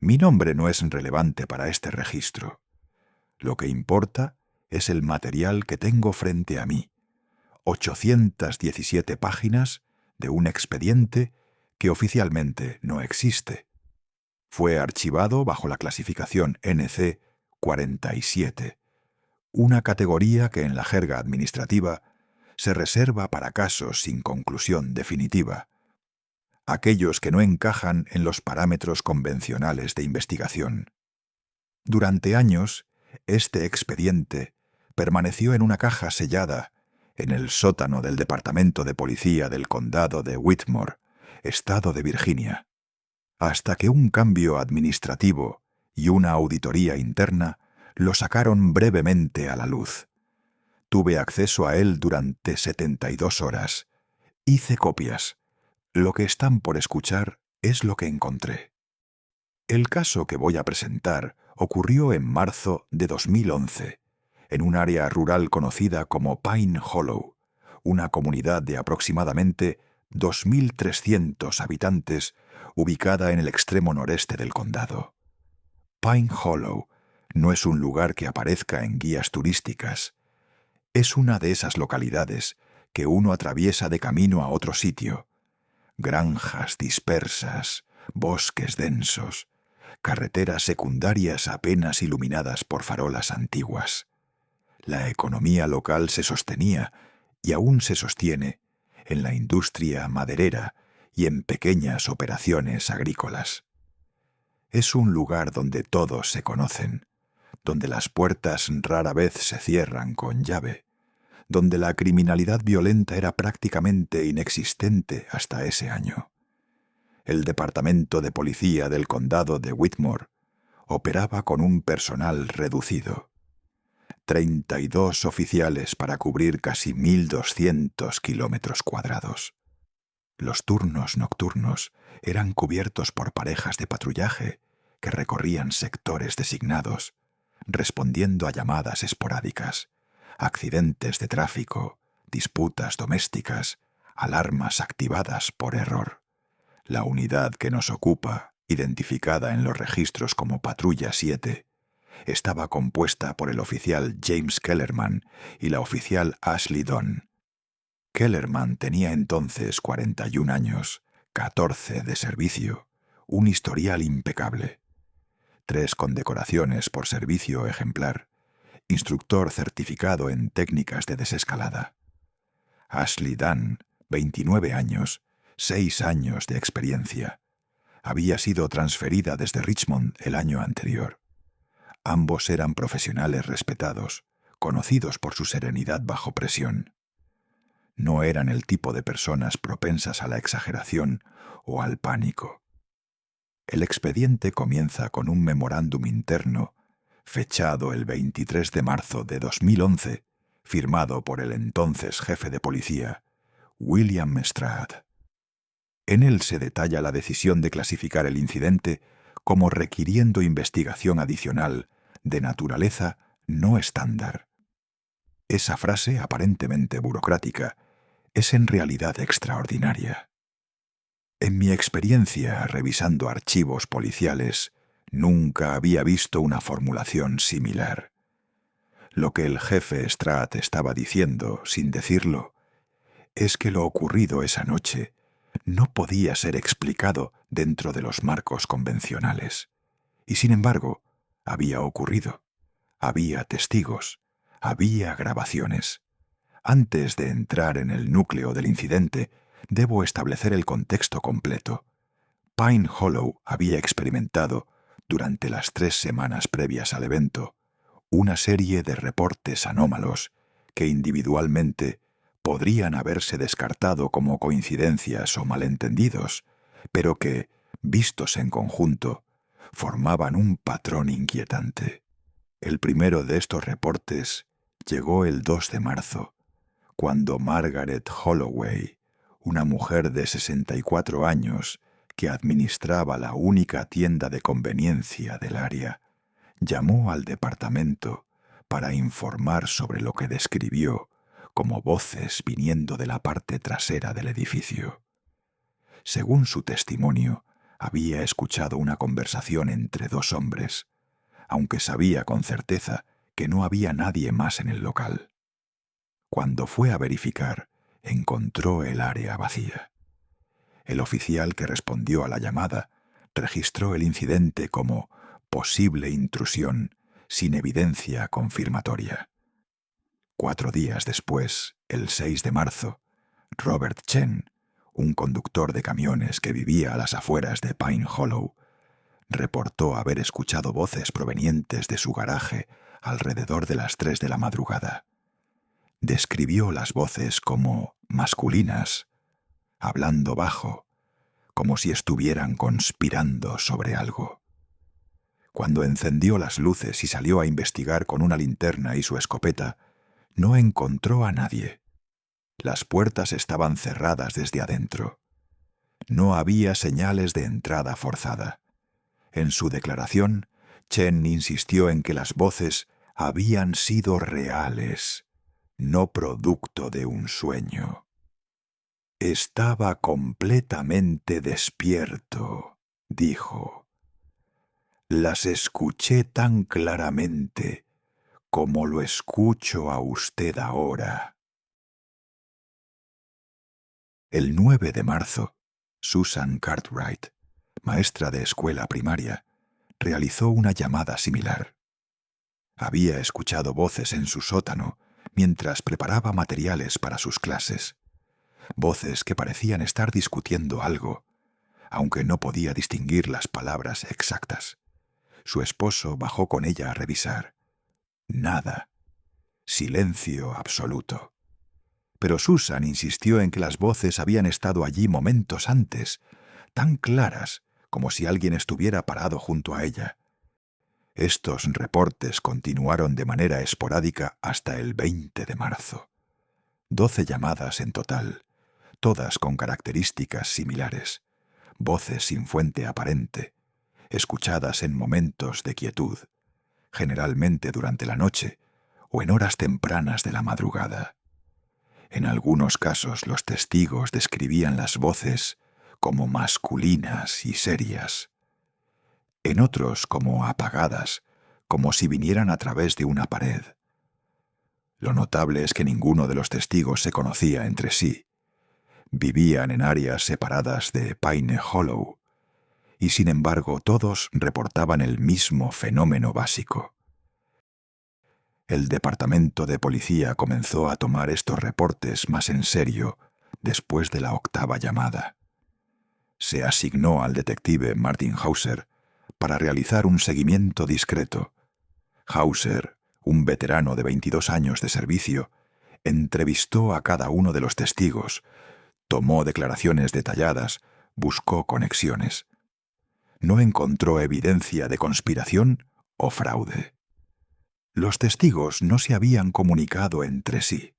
Mi nombre no es relevante para este registro. Lo que importa es el material que tengo frente a mí. 817 páginas de un expediente que oficialmente no existe. Fue archivado bajo la clasificación NC 47, una categoría que en la jerga administrativa se reserva para casos sin conclusión definitiva, aquellos que no encajan en los parámetros convencionales de investigación. Durante años, este expediente permaneció en una caja sellada en el sótano del Departamento de Policía del Condado de Whitmore, estado de Virginia, hasta que un cambio administrativo y una auditoría interna lo sacaron brevemente a la luz. Tuve acceso a él durante 72 horas. Hice copias. Lo que están por escuchar es lo que encontré. El caso que voy a presentar ocurrió en marzo de 2011, en un área rural conocida como Pine Hollow, una comunidad de aproximadamente 2.300 habitantes ubicada en el extremo noreste del condado. Pine Hollow no es un lugar que aparezca en guías turísticas. Es una de esas localidades que uno atraviesa de camino a otro sitio. Granjas dispersas, bosques densos, carreteras secundarias apenas iluminadas por farolas antiguas. La economía local se sostenía, y aún se sostiene, en la industria maderera y en pequeñas operaciones agrícolas. Es un lugar donde todos se conocen, donde las puertas rara vez se cierran con llave, donde la criminalidad violenta era prácticamente inexistente hasta ese año. El Departamento de Policía del Condado de Whitmore operaba con un personal reducido. 32 oficiales para cubrir casi 1.200 kilómetros cuadrados. Los turnos nocturnos eran cubiertos por parejas de patrullaje que recorrían sectores designados, respondiendo a llamadas esporádicas, accidentes de tráfico, disputas domésticas, alarmas activadas por error. La unidad que nos ocupa, identificada en los registros como Patrulla 7, estaba compuesta por el oficial James Kellerman y la oficial Ashley Dunn. Kellerman tenía entonces 41 años, 14 de servicio, un historial impecable, 3 condecoraciones por servicio ejemplar, instructor certificado en técnicas de desescalada. Ashley Dunn, 29 años, 6 años de experiencia. Había sido transferida desde Richmond el año anterior. Ambos eran profesionales respetados, conocidos por su serenidad bajo presión. No eran el tipo de personas propensas a la exageración o al pánico. El expediente comienza con un memorándum interno, fechado el 23 de marzo de 2011, firmado por el entonces jefe de policía, William Stratt. En él se detalla la decisión de clasificar el incidente como requiriendo investigación adicional de naturaleza no estándar. Esa frase, aparentemente burocrática, es en realidad extraordinaria. En mi experiencia revisando archivos policiales, nunca había visto una formulación similar. Lo que el jefe Stratt estaba diciendo, sin decirlo, es que lo ocurrido esa noche no podía ser explicado dentro de los marcos convencionales. Y sin embargo, había ocurrido. Había testigos. Había grabaciones. Antes de entrar en el núcleo del incidente, debo establecer el contexto completo. Pine Hollow había experimentado, durante las 3 semanas previas al evento, una serie de reportes anómalos que individualmente podrían haberse descartado como coincidencias o malentendidos, pero que, vistos en conjunto, formaban un patrón inquietante. El primero de estos reportes llegó el 2 de marzo, cuando Margaret Holloway, una mujer de 64 años que administraba la única tienda de conveniencia del área, llamó al departamento para informar sobre lo que describió como voces viniendo de la parte trasera del edificio. Según su testimonio, Había escuchado una conversación entre dos hombres, aunque sabía con certeza que no había nadie más en el local. Cuando fue a verificar, encontró el área vacía. El oficial que respondió a la llamada registró el incidente como posible intrusión sin evidencia confirmatoria. 4 días después, el 6 de marzo, Robert Chen, un conductor de camiones que vivía a las afueras de Pine Hollow, reportó haber escuchado voces provenientes de su garaje alrededor de las 3 de la madrugada. Describió las voces como masculinas, hablando bajo, como si estuvieran conspirando sobre algo. Cuando encendió las luces y salió a investigar con una linterna y su escopeta, no encontró a nadie. Las puertas estaban cerradas desde adentro. No había señales de entrada forzada. En su declaración, Chen insistió en que las voces habían sido reales, no producto de un sueño. Estaba completamente despierto, dijo. Las escuché tan claramente como lo escucho a usted ahora. El 9 de marzo, Susan Cartwright, maestra de escuela primaria, realizó una llamada similar. Había escuchado voces en su sótano mientras preparaba materiales para sus clases. Voces que parecían estar discutiendo algo, aunque no podía distinguir las palabras exactas. Su esposo bajó con ella a revisar. Nada. Silencio absoluto. Pero Susan insistió en que las voces habían estado allí momentos antes, tan claras como si alguien estuviera parado junto a ella. Estos reportes continuaron de manera esporádica hasta el 20 de marzo. 12 llamadas en total, todas con características similares, voces sin fuente aparente, escuchadas en momentos de quietud, generalmente durante la noche o en horas tempranas de la madrugada. En algunos casos los testigos describían las voces como masculinas y serias. En otros como apagadas, como si vinieran a través de una pared. Lo notable es que ninguno de los testigos se conocía entre sí. Vivían en áreas separadas de Pine Hollow, y sin embargo todos reportaban el mismo fenómeno básico. El departamento de policía comenzó a tomar estos reportes más en serio después de la 8ª llamada. Se asignó al detective Martin Hauser para realizar un seguimiento discreto. Hauser, un veterano de 22 años de servicio, entrevistó a cada uno de los testigos, tomó declaraciones detalladas, buscó conexiones. No encontró evidencia de conspiración o fraude. Los testigos no se habían comunicado entre sí.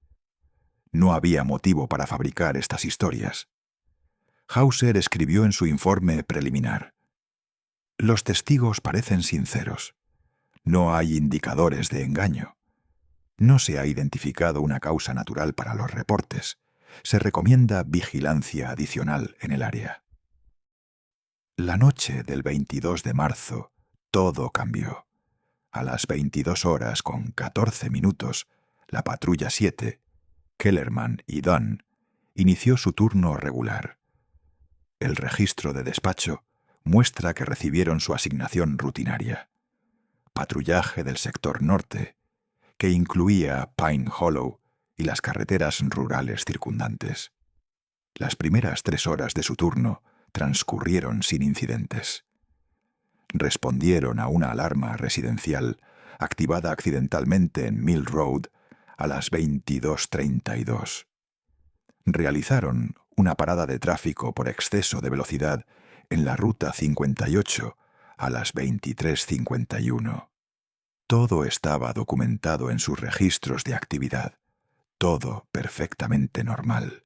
No había motivo para fabricar estas historias. Hauser escribió en su informe preliminar: los testigos parecen sinceros. No hay indicadores de engaño. No se ha identificado una causa natural para los reportes. Se recomienda vigilancia adicional en el área. La noche del 22 de marzo, todo cambió. A las 22:14, la patrulla 7, Kellerman y Dunn, inició su turno regular. El registro de despacho muestra que recibieron su asignación rutinaria. Patrullaje del sector norte, que incluía Pine Hollow y las carreteras rurales circundantes. Las primeras 3 horas de su turno transcurrieron sin incidentes. Respondieron a una alarma residencial activada accidentalmente en Mill Road a las 22:32. Realizaron una parada de tráfico por exceso de velocidad en la Ruta 58 a las 23:51. Todo estaba documentado en sus registros de actividad, todo perfectamente normal.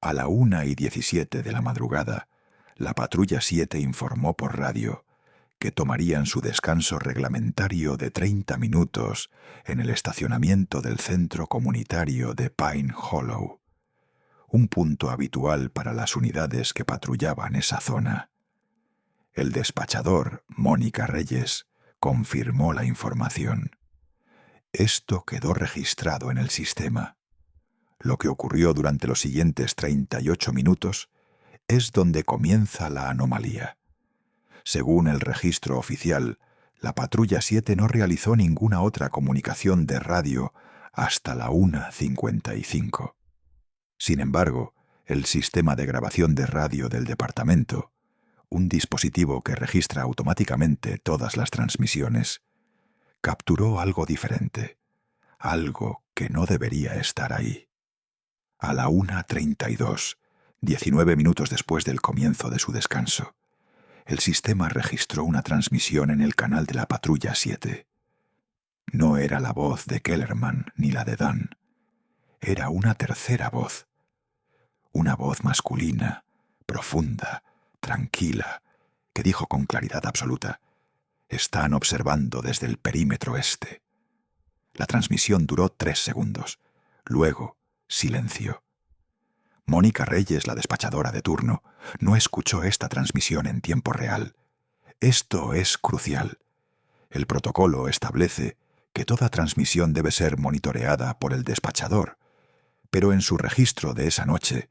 A la 1:17 de la madrugada, la patrulla 7 informó por radio que tomarían su descanso reglamentario de 30 minutos en el estacionamiento del centro comunitario de Pine Hollow, un punto habitual para las unidades que patrullaban esa zona. El despachador, Mónica Reyes, confirmó la información. Esto quedó registrado en el sistema. Lo que ocurrió durante los siguientes 38 minutos es donde comienza la anomalía. Según el registro oficial, la Patrulla 7 no realizó ninguna otra comunicación de radio hasta la 1:55. Sin embargo, el sistema de grabación de radio del departamento, un dispositivo que registra automáticamente todas las transmisiones, capturó algo diferente, algo que no debería estar ahí. A la 1:32, 19 minutos después del comienzo de su descanso, el sistema registró una transmisión en el canal de la Patrulla 7. No era la voz de Kellerman ni la de Dan. Era una tercera voz. Una voz masculina, profunda, tranquila, que dijo con claridad absoluta: «Están observando desde el perímetro este». La transmisión duró 3 segundos. Luego, silencio. Mónica Reyes, la despachadora de turno, no escuchó esta transmisión en tiempo real. Esto es crucial. El protocolo establece que toda transmisión debe ser monitoreada por el despachador, pero en su registro de esa noche,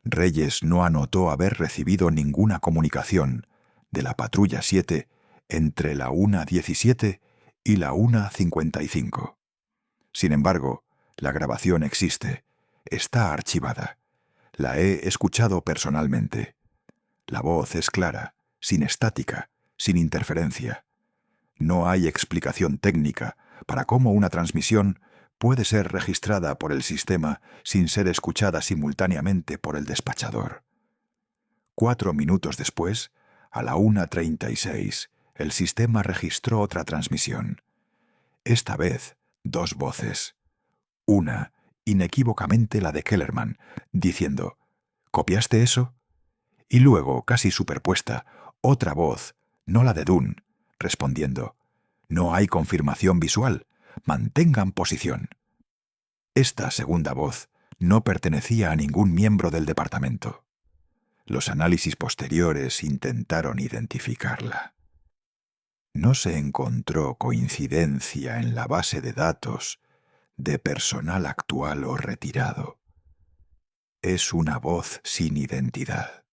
Reyes no anotó haber recibido ninguna comunicación de la Patrulla 7 entre la 1:17 y la 1:55. Sin embargo, la grabación existe, está archivada. La he escuchado personalmente. La voz es clara, sin estática, sin interferencia. No hay explicación técnica para cómo una transmisión puede ser registrada por el sistema sin ser escuchada simultáneamente por el despachador. 4 minutos después, a la 1:36, el sistema registró otra transmisión. Esta vez, 2 voces. Una, inequívocamente la de Kellerman, diciendo: «¿Copiaste eso?». Y luego, casi superpuesta, otra voz, no la de Dunn, respondiendo: «No hay confirmación visual. Mantengan posición». Esta segunda voz no pertenecía a ningún miembro del departamento. Los análisis posteriores intentaron identificarla. No se encontró coincidencia en la base de datos de personal actual o retirado. Es una voz sin identidad.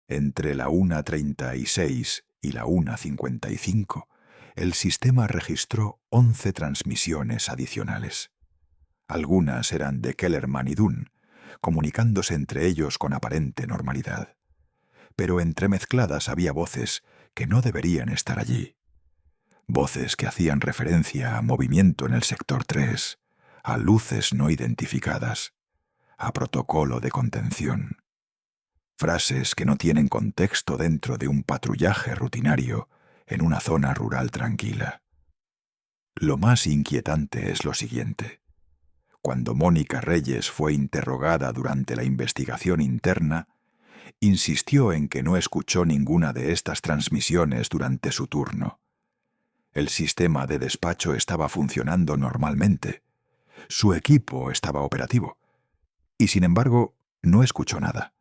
Entre la 1:36 y la 1:55, el sistema registró 11 transmisiones adicionales. Algunas eran de Kellerman y Dunn, comunicándose entre ellos con aparente normalidad. Pero entremezcladas había voces que no deberían estar allí. Voces que hacían referencia a movimiento en el sector 3, a luces no identificadas, a protocolo de contención. Frases que no tienen contexto dentro de un patrullaje rutinario en una zona rural tranquila. Lo más inquietante es lo siguiente. Cuando Mónica Reyes fue interrogada durante la investigación interna, insistió en que no escuchó ninguna de estas transmisiones durante su turno. El sistema de despacho estaba funcionando normalmente. Su equipo estaba operativo. Y sin embargo, no escuchó nada.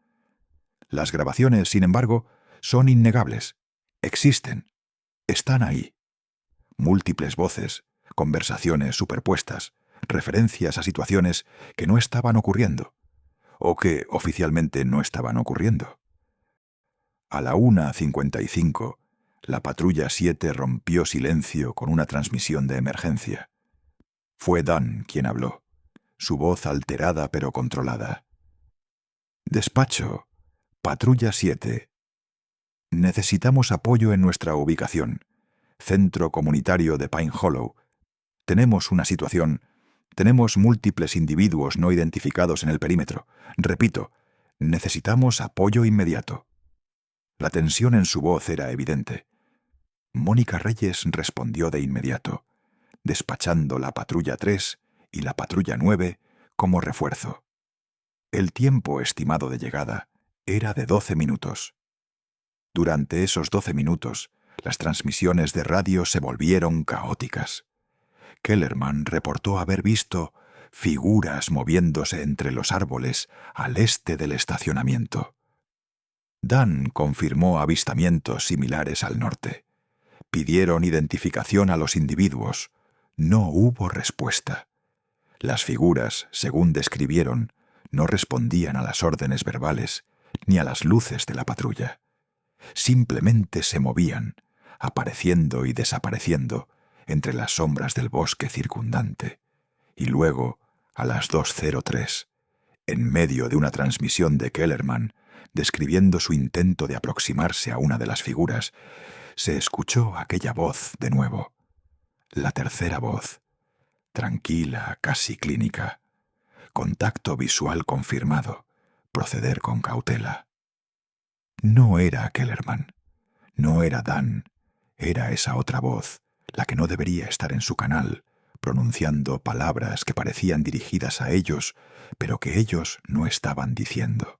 Las grabaciones, sin embargo, son innegables. Existen. Están ahí. Múltiples voces, conversaciones superpuestas, referencias a situaciones que no estaban ocurriendo, o que oficialmente no estaban ocurriendo. A la 1:55, la Patrulla 7 rompió silencio con una transmisión de emergencia. Fue Dan quien habló, su voz alterada pero controlada. «Despacho, Patrulla 7. Necesitamos apoyo en nuestra ubicación. Centro comunitario de Pine Hollow. Tenemos una situación. Tenemos múltiples individuos no identificados en el perímetro. Repito, necesitamos apoyo inmediato». La tensión en su voz era evidente. Mónica Reyes respondió de inmediato, despachando la Patrulla 3 y la Patrulla 9 como refuerzo. El tiempo estimado de llegada era de 12 minutos. Durante esos 12 minutos, las transmisiones de radio se volvieron caóticas. Kellerman reportó haber visto figuras moviéndose entre los árboles al este del estacionamiento. Dan confirmó avistamientos similares al norte. Pidieron identificación a los individuos. No hubo respuesta. Las figuras, según describieron, no respondían a las órdenes verbales ni a las luces de la patrulla. Simplemente se movían, apareciendo y desapareciendo entre las sombras del bosque circundante. Y luego, a las 2:03, en medio de una transmisión de Kellerman, describiendo su intento de aproximarse a una de las figuras, se escuchó aquella voz de nuevo. La tercera voz, tranquila, casi clínica. Contacto visual confirmado. Proceder con cautela. No era Kellerman. No era Dan. Era esa otra voz, la que no debería estar en su canal, pronunciando palabras que parecían dirigidas a ellos, pero que ellos no estaban diciendo.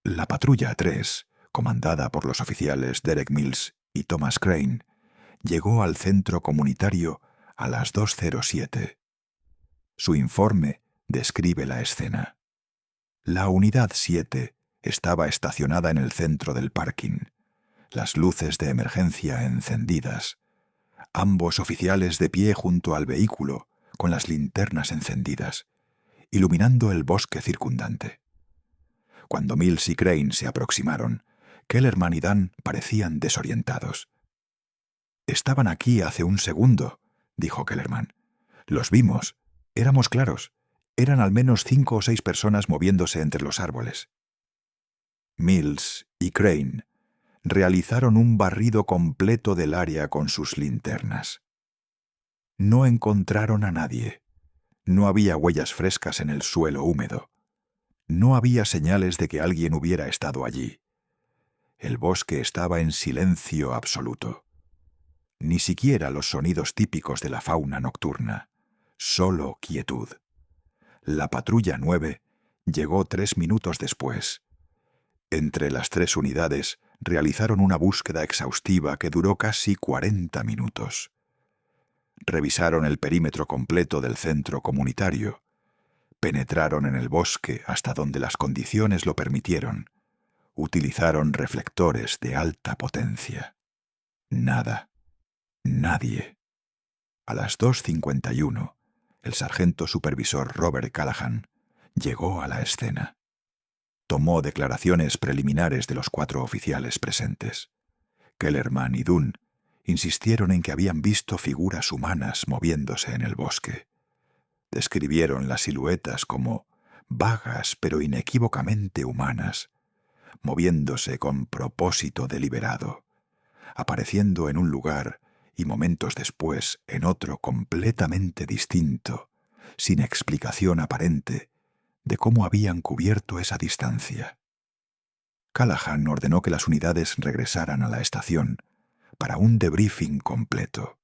La patrulla 3, comandada por los oficiales Derek Mills y Thomas Crane, llegó al centro comunitario a las 2:07. Su informe describe la escena. La unidad 7 estaba estacionada en el centro del parking, las luces de emergencia encendidas, ambos oficiales de pie junto al vehículo con las linternas encendidas, iluminando el bosque circundante. Cuando Mills y Crane se aproximaron, Kellerman y Dan parecían desorientados. «Estaban aquí hace un segundo», dijo Kellerman. «Los vimos. Éramos claros. Eran al menos 5 o 6 personas moviéndose entre los árboles». Mills y Crane realizaron un barrido completo del área con sus linternas. No encontraron a nadie. No había huellas frescas en el suelo húmedo. No había señales de que alguien hubiera estado allí. El bosque estaba en silencio absoluto. Ni siquiera los sonidos típicos de la fauna nocturna. Solo quietud. La patrulla 9 llegó 3 minutos después. Entre las 3 unidades realizaron una búsqueda exhaustiva que duró casi 40 minutos. Revisaron el perímetro completo del centro comunitario. Penetraron en el bosque hasta donde las condiciones lo permitieron. Utilizaron reflectores de alta potencia. Nada. Nadie. A las 2:51, el sargento supervisor Robert Callahan llegó a la escena. Tomó declaraciones preliminares de los 4 oficiales presentes. Kellerman y Dunn insistieron en que habían visto figuras humanas moviéndose en el bosque. Describieron las siluetas como vagas pero inequívocamente humanas, moviéndose con propósito deliberado, apareciendo en un lugar y momentos después en otro completamente distinto, sin explicación aparente de cómo habían cubierto esa distancia. Callahan ordenó que las unidades regresaran a la estación para un debriefing completo.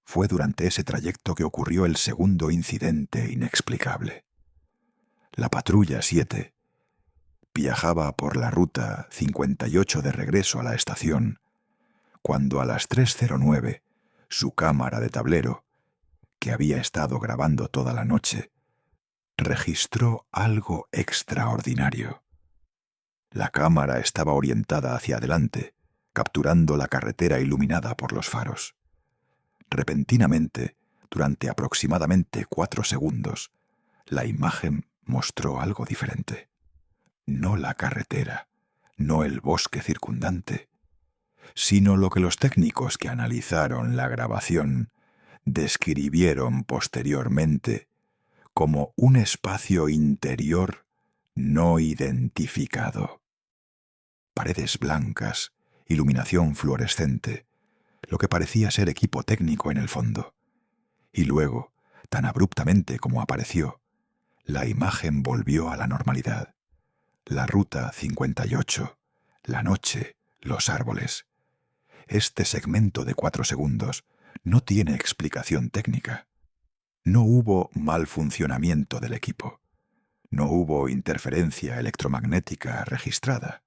Fue durante ese trayecto que ocurrió el segundo incidente inexplicable. La patrulla 7 viajaba por la ruta 58 de regreso a la estación, cuando a las 3:09 su cámara de tablero, que había estado grabando toda la noche, registró algo extraordinario. La cámara estaba orientada hacia adelante, capturando la carretera iluminada por los faros. Repentinamente, durante aproximadamente 4 segundos, la imagen mostró algo diferente. No la carretera, no el bosque circundante, sino lo que los técnicos que analizaron la grabación describieron posteriormente como un espacio interior no identificado. Paredes blancas, iluminación fluorescente, lo que parecía ser equipo técnico en el fondo. Y luego, tan abruptamente como apareció, la imagen volvió a la normalidad. La ruta 58, la noche, los árboles. Este segmento de 4 segundos no tiene explicación técnica. No hubo mal funcionamiento del equipo. No hubo interferencia electromagnética registrada.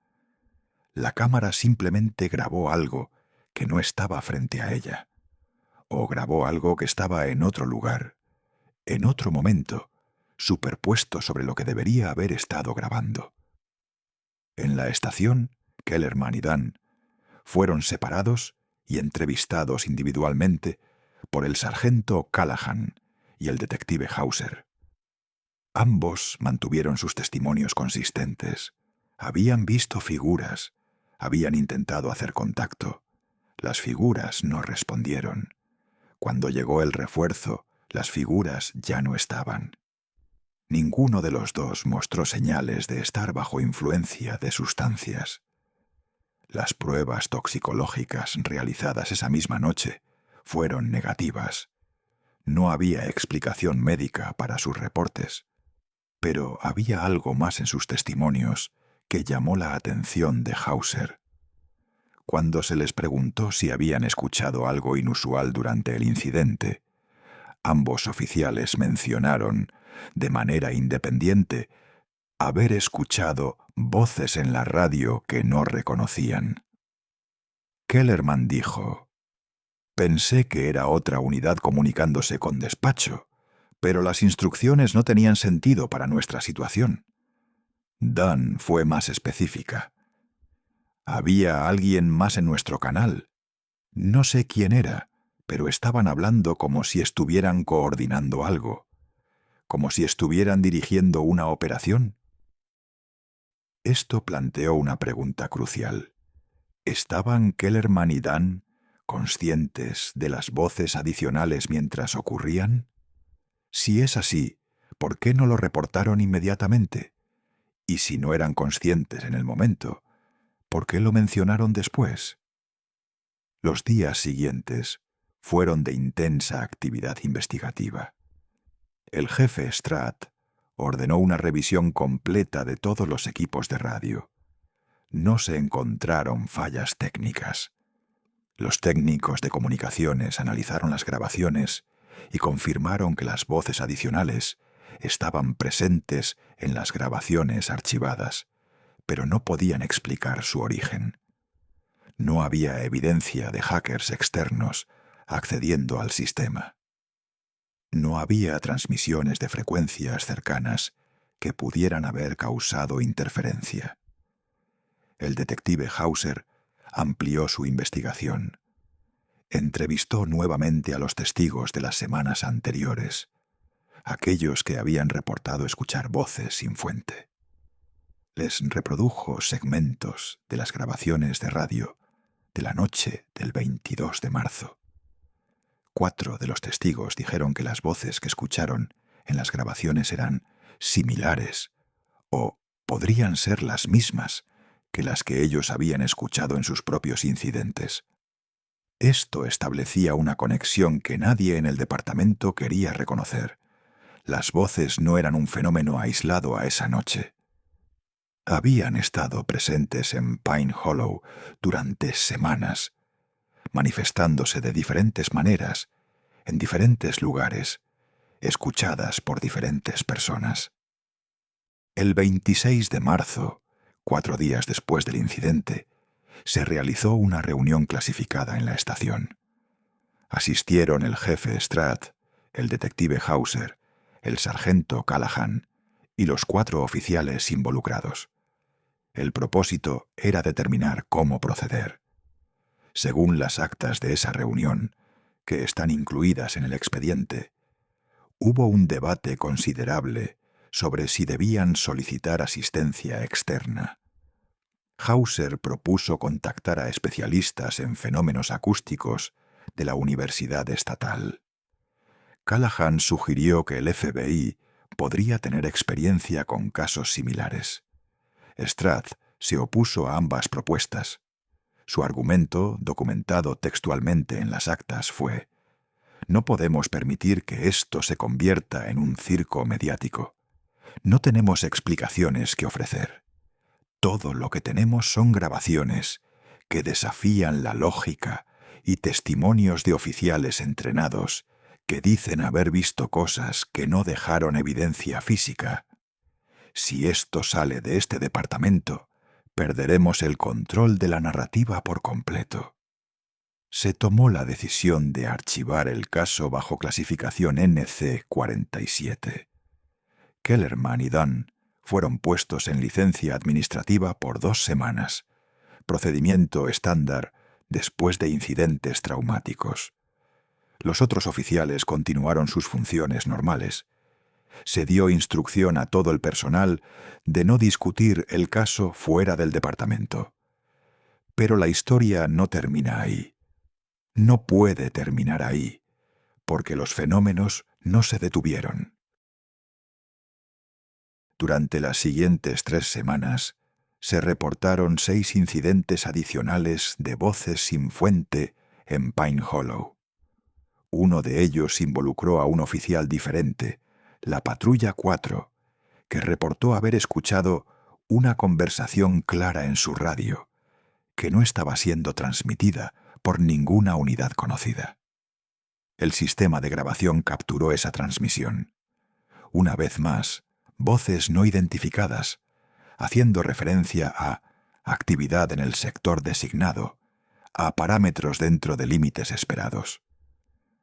La cámara simplemente grabó algo que no estaba frente a ella, o grabó algo que estaba en otro lugar, en otro momento, superpuesto sobre lo que debería haber estado grabando. En la estación, Kellerman y Dan fueron separados y entrevistados individualmente por el sargento Callahan y el detective Hauser. Ambos mantuvieron sus testimonios consistentes. Habían visto figuras, habían intentado hacer contacto. Las figuras no respondieron. Cuando llegó el refuerzo, las figuras ya no estaban. Ninguno de los dos mostró señales de estar bajo influencia de sustancias. Las pruebas toxicológicas realizadas esa misma noche fueron negativas. No había explicación médica para sus reportes, pero había algo más en sus testimonios que llamó la atención de Hauser. Cuando se les preguntó si habían escuchado algo inusual durante el incidente, ambos oficiales mencionaron, de manera independiente, haber escuchado voces en la radio que no reconocían. Kellerman dijo: «Pensé que era otra unidad comunicándose con despacho, pero las instrucciones no tenían sentido para nuestra situación». Dan fue más específica. «Había alguien más en nuestro canal. No sé quién era, pero estaban hablando como si estuvieran coordinando algo, como si estuvieran dirigiendo una operación». Esto planteó una pregunta crucial. ¿Estaban Kellerman y Dan conscientes de las voces adicionales mientras ocurrían? Si es así, ¿por qué no lo reportaron inmediatamente? Y si no eran conscientes en el momento, ¿por qué lo mencionaron después? Los días siguientes fueron de intensa actividad investigativa. El jefe Stratt ordenó una revisión completa de todos los equipos de radio. No se encontraron fallas técnicas. Los técnicos de comunicaciones analizaron las grabaciones y confirmaron que las voces adicionales estaban presentes en las grabaciones archivadas, pero no podían explicar su origen. No había evidencia de hackers externos accediendo al sistema. No había transmisiones de frecuencias cercanas que pudieran haber causado interferencia. El detective Hauser amplió su investigación. Entrevistó nuevamente a los testigos de las semanas anteriores, aquellos que habían reportado escuchar voces sin fuente. Les reprodujo segmentos de las grabaciones de radio de la noche del 22 de marzo. 4 de los testigos dijeron que las voces que escucharon en las grabaciones eran similares o podrían ser las mismas que las que ellos habían escuchado en sus propios incidentes. Esto establecía una conexión que nadie en el departamento quería reconocer. Las voces no eran un fenómeno aislado a esa noche. Habían estado presentes en Pine Hollow durante semanas, manifestándose de diferentes maneras, en diferentes lugares, escuchadas por diferentes personas. El 26 de marzo, 4 días después del incidente, se realizó una reunión clasificada en la estación. Asistieron el jefe Stratt, el detective Hauser, el sargento Callahan y los 4 oficiales involucrados. El propósito era determinar cómo proceder. Según las actas de esa reunión, que están incluidas en el expediente, hubo un debate considerable sobre si debían solicitar asistencia externa. Hauser propuso contactar a especialistas en fenómenos acústicos de la Universidad Estatal. Callahan sugirió que el FBI podría tener experiencia con casos similares. Stratt se opuso a ambas propuestas. Su argumento, documentado textualmente en las actas, fue: «No podemos permitir que esto se convierta en un circo mediático. No tenemos explicaciones que ofrecer. Todo lo que tenemos son grabaciones que desafían la lógica y testimonios de oficiales entrenados que dicen haber visto cosas que no dejaron evidencia física. Si esto sale de este departamento, perderemos el control de la narrativa por completo». Se tomó la decisión de archivar el caso bajo clasificación NC-47. Kellerman y Dunn fueron puestos en licencia administrativa por 2 semanas, procedimiento estándar después de incidentes traumáticos. Los otros oficiales continuaron sus funciones normales. Se dio instrucción a todo el personal de no discutir el caso fuera del departamento. Pero la historia no termina ahí. No puede terminar ahí, porque los fenómenos no se detuvieron. Durante las siguientes 3 semanas, se reportaron 6 incidentes adicionales de voces sin fuente en Pine Hollow. Uno de ellos involucró a un oficial diferente, la Patrulla 4, que reportó haber escuchado una conversación clara en su radio, que no estaba siendo transmitida por ninguna unidad conocida. El sistema de grabación capturó esa transmisión. Una vez más, voces no identificadas, haciendo referencia a actividad en el sector designado, a parámetros dentro de límites esperados.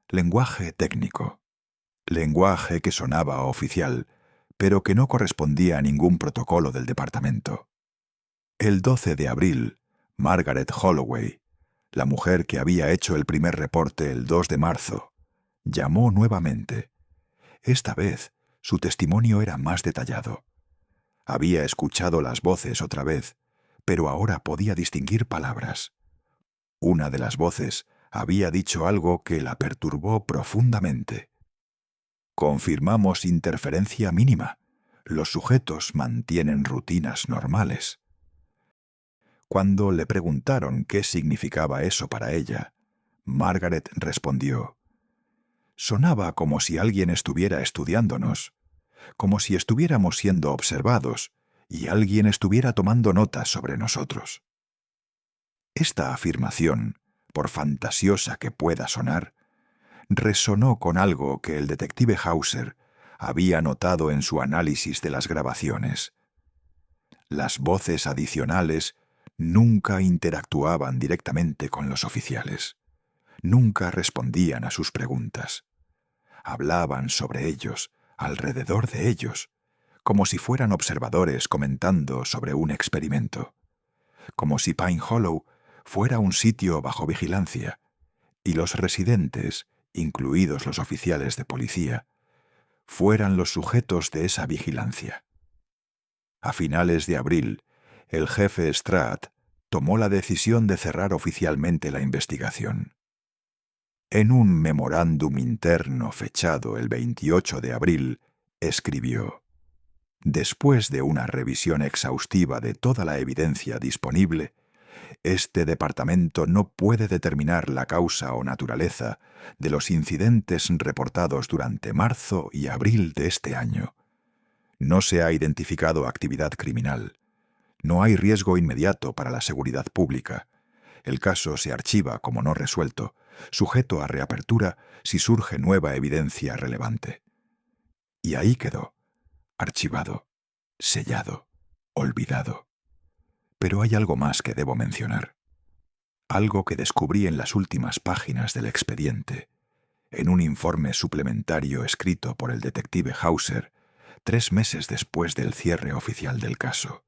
Lenguaje técnico. Lenguaje que sonaba oficial, pero que no correspondía a ningún protocolo del departamento. El 12 de abril, Margaret Holloway, la mujer que había hecho el primer reporte el 2 de marzo, llamó nuevamente. Esta vez, su testimonio era más detallado. Había escuchado las voces otra vez, pero ahora podía distinguir palabras. Una de las voces había dicho algo que la perturbó profundamente. Confirmamos interferencia mínima. Los sujetos mantienen rutinas normales. Cuando le preguntaron qué significaba eso para ella, Margaret respondió: sonaba como si alguien estuviera estudiándonos, como si estuviéramos siendo observados y alguien estuviera tomando notas sobre nosotros. Esta afirmación, por fantasiosa que pueda sonar, resonó con algo que el detective Hauser había notado en su análisis de las grabaciones. Las voces adicionales nunca interactuaban directamente con los oficiales. Nunca respondían a sus preguntas. Hablaban sobre ellos, alrededor de ellos, como si fueran observadores comentando sobre un experimento. Como si Pine Hollow fuera un sitio bajo vigilancia, y los residentes, incluidos los oficiales de policía, fueran los sujetos de esa vigilancia. A finales de abril, el jefe Stratt tomó la decisión de cerrar oficialmente la investigación. En un memorándum interno fechado el 28 de abril, escribió: después de una revisión exhaustiva de toda la evidencia disponible, este departamento no puede determinar la causa o naturaleza de los incidentes reportados durante marzo y abril de este año. No se ha identificado actividad criminal. No hay riesgo inmediato para la seguridad pública. El caso se archiva como no resuelto, sujeto a reapertura si surge nueva evidencia relevante. Y ahí quedó, archivado, sellado, olvidado. Pero hay algo más que debo mencionar. Algo que descubrí en las últimas páginas del expediente, en un informe suplementario escrito por el detective Hauser 3 meses después del cierre oficial del caso.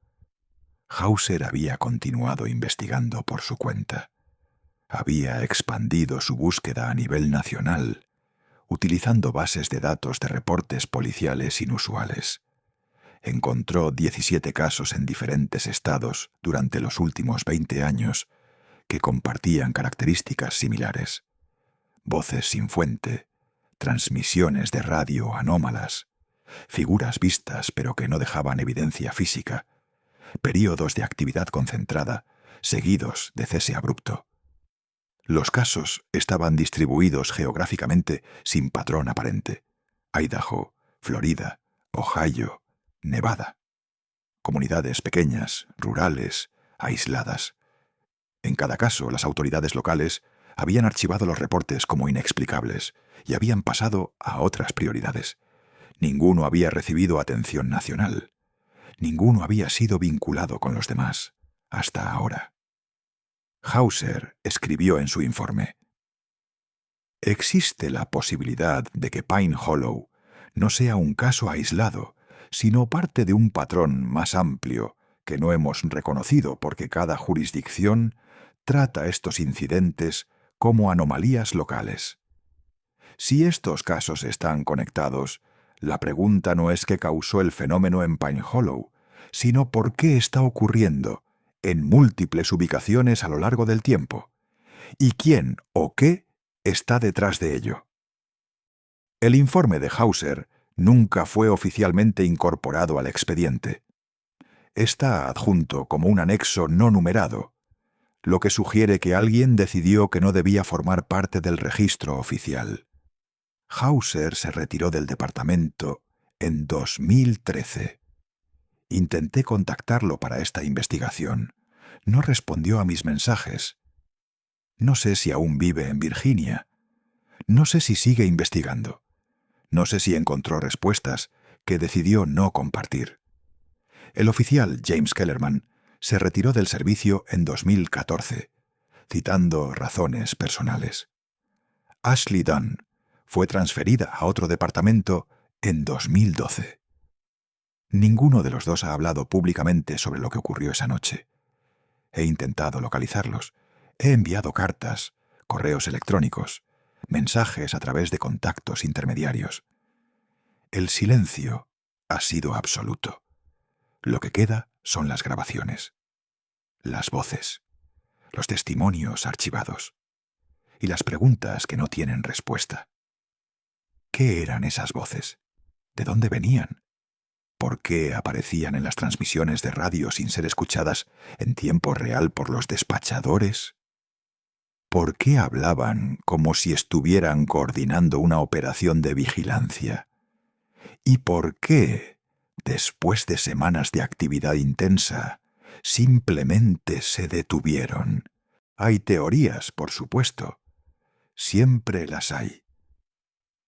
Hauser había continuado investigando por su cuenta. Había expandido su búsqueda a nivel nacional, utilizando bases de datos de reportes policiales inusuales. Encontró 17 casos en diferentes estados durante los últimos 20 años que compartían características similares. Voces sin fuente, transmisiones de radio anómalas, figuras vistas pero que no dejaban evidencia física, períodos de actividad concentrada, seguidos de cese abrupto. Los casos estaban distribuidos geográficamente sin patrón aparente. Idaho, Florida, Ohio, Nevada. Comunidades pequeñas, rurales, aisladas. En cada caso, las autoridades locales habían archivado los reportes como inexplicables y habían pasado a otras prioridades. Ninguno había recibido atención nacional. Ninguno había sido vinculado con los demás, hasta ahora. Hauser escribió en su informe: existe la posibilidad de que Pine Hollow no sea un caso aislado, sino parte de un patrón más amplio que no hemos reconocido porque cada jurisdicción trata estos incidentes como anomalías locales. Si estos casos están conectados, la pregunta no es qué causó el fenómeno en Pine Hollow, sino por qué está ocurriendo en múltiples ubicaciones a lo largo del tiempo, y quién o qué está detrás de ello. El informe de Hauser nunca fue oficialmente incorporado al expediente. Está adjunto como un anexo no numerado, lo que sugiere que alguien decidió que no debía formar parte del registro oficial. Hauser se retiró del departamento en 2013. Intenté contactarlo para esta investigación. No respondió a mis mensajes. No sé si aún vive en Virginia. No sé si sigue investigando. No sé si encontró respuestas que decidió no compartir. El oficial James Kellerman se retiró del servicio en 2014, citando razones personales. Ashley Dunn fue transferida a otro departamento en 2012. Ninguno de los dos ha hablado públicamente sobre lo que ocurrió esa noche. He intentado localizarlos. He enviado cartas, correos electrónicos, mensajes a través de contactos intermediarios. El silencio ha sido absoluto. Lo que queda son las grabaciones, las voces, los testimonios archivados y las preguntas que no tienen respuesta. ¿Qué eran esas voces? ¿De dónde venían? ¿Por qué aparecían en las transmisiones de radio sin ser escuchadas en tiempo real por los despachadores? ¿Por qué hablaban como si estuvieran coordinando una operación de vigilancia? ¿Y por qué, después de semanas de actividad intensa, simplemente se detuvieron? Hay teorías, por supuesto. Siempre las hay.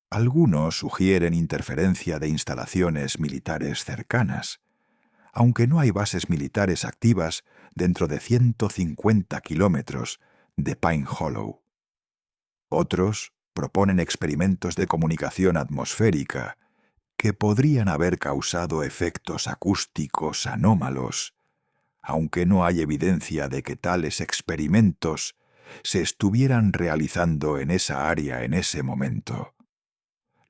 Algunos sugieren interferencia de instalaciones militares cercanas, aunque no hay bases militares activas dentro de 150 kilómetros de Pine Hollow. Otros proponen experimentos de comunicación atmosférica que podrían haber causado efectos acústicos anómalos, aunque no hay evidencia de que tales experimentos se estuvieran realizando en esa área en ese momento.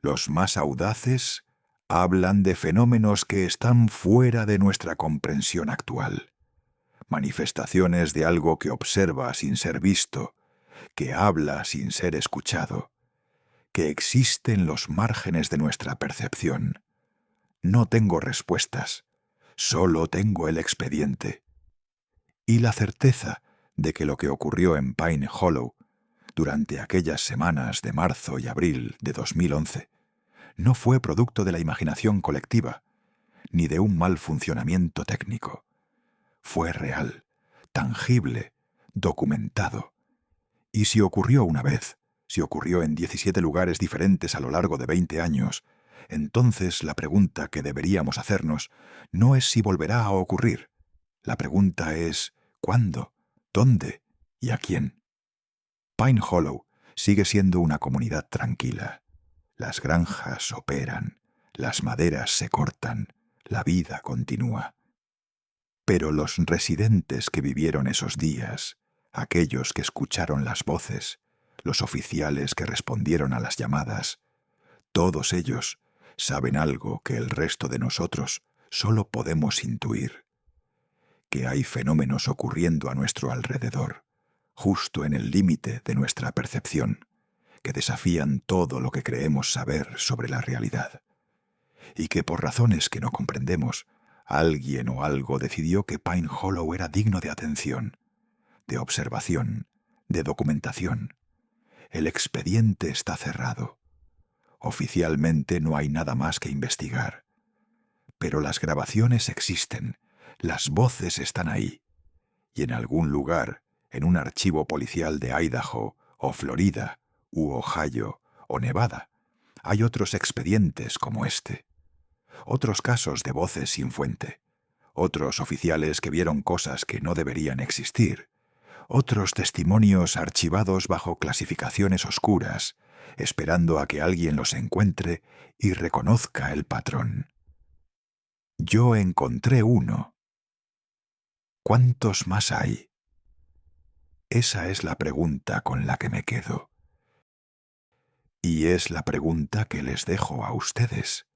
Los más audaces hablan de fenómenos que están fuera de nuestra comprensión actual. Manifestaciones de algo que observa sin ser visto, que habla sin ser escuchado, que existe en los márgenes de nuestra percepción. No tengo respuestas, solo tengo el expediente. Y la certeza de que lo que ocurrió en Pine Hollow durante aquellas semanas de marzo y abril de 2011 no fue producto de la imaginación colectiva, ni de un mal funcionamiento técnico. Fue real, tangible, documentado. Y si ocurrió una vez, si ocurrió en 17 lugares diferentes a lo largo de 20 años, entonces la pregunta que deberíamos hacernos no es si volverá a ocurrir. La pregunta es ¿cuándo, dónde y a quién? Pine Hollow sigue siendo una comunidad tranquila. Las granjas operan, las maderas se cortan, la vida continúa. Pero los residentes que vivieron esos días, aquellos que escucharon las voces, los oficiales que respondieron a las llamadas, todos ellos saben algo que el resto de nosotros solo podemos intuir: que hay fenómenos ocurriendo a nuestro alrededor, justo en el límite de nuestra percepción, que desafían todo lo que creemos saber sobre la realidad, y que por razones que no comprendemos, alguien o algo decidió que Pine Hollow era digno de atención, de observación, de documentación. El expediente está cerrado. Oficialmente no hay nada más que investigar. Pero las grabaciones existen, las voces están ahí, y en algún lugar, en un archivo policial de Idaho o Florida, u Ohio o Nevada, hay otros expedientes como este, otros casos de voces sin fuente, otros oficiales que vieron cosas que no deberían existir, otros testimonios archivados bajo clasificaciones oscuras, esperando a que alguien los encuentre y reconozca el patrón. Yo encontré uno. ¿Cuántos más hay? Esa es la pregunta con la que me quedo. Y es la pregunta que les dejo a ustedes.